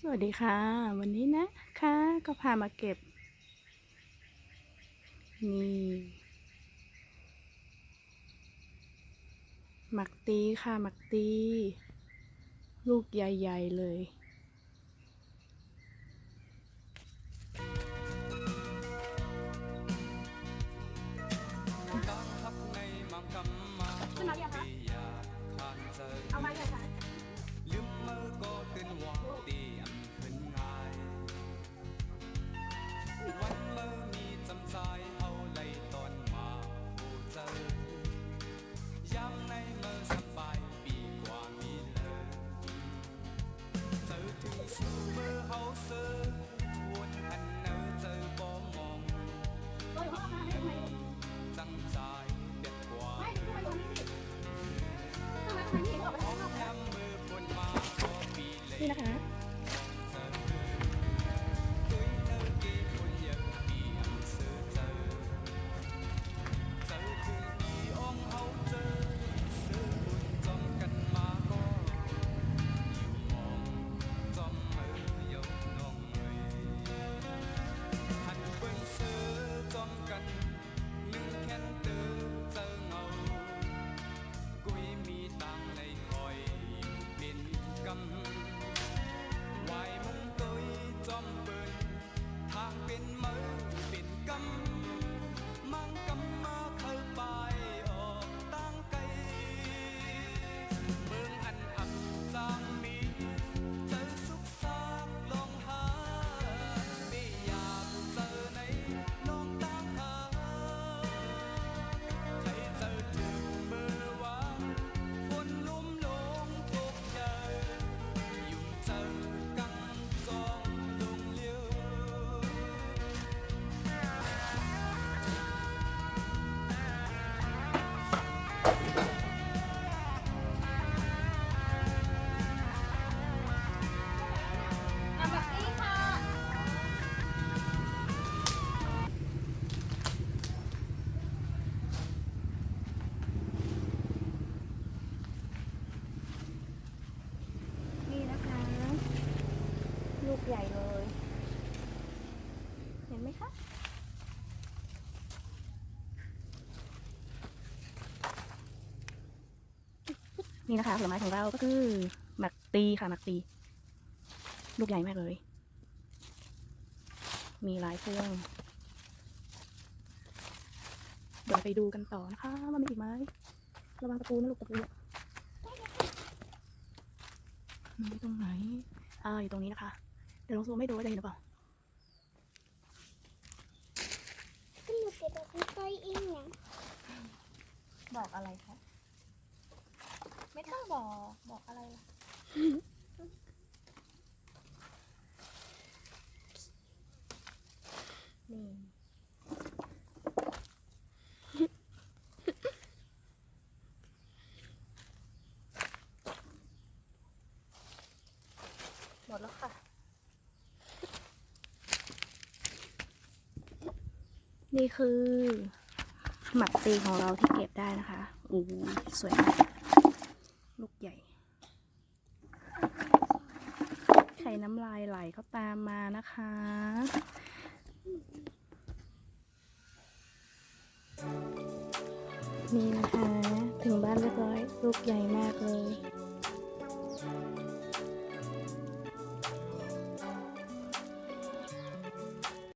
สวัสดีค่ะวันนี้นะคะก็พามาเก็บนี่หมักตีค่ะหมักตีลูกใหญ่ๆเลยขึ้นมาเรียกคะเอาไม้เลยค่ะนี่นะคะแบบนี้ค่ะนี่นะคะลูกใหญ่เลยเห็นไหมคะนี่นะคะผลไม้ของเราก็คือหมักตีค่ะหมักตีลูกใหญ่มากเลยมีหลายพวงเดี๋ยวไปดูกันต่อนะคะว่ามีอีกไหมระวังตะปูนะลูกตะปูมันอยู่ตรงไหนอยู่ตรงนี้นะคะเดี๋ยวลองซูมให้ดูว่าจะเห็นหรือเปล่าก็หนูเก็บแบบนี้ไปเองนะ บอกอะไรคะไม่ต้องบอกอะไรล่ะนี่หมดแล้วค่ะนี่คือหมักตีของเราที่เก็บได้นะคะโอ้สวยมากลูกใหญ่ไข่น้ำลายไหลก็ตามมานะคะนี่นะคะถึงบ้านเรียบร้อยลูกใหญ่มากเลย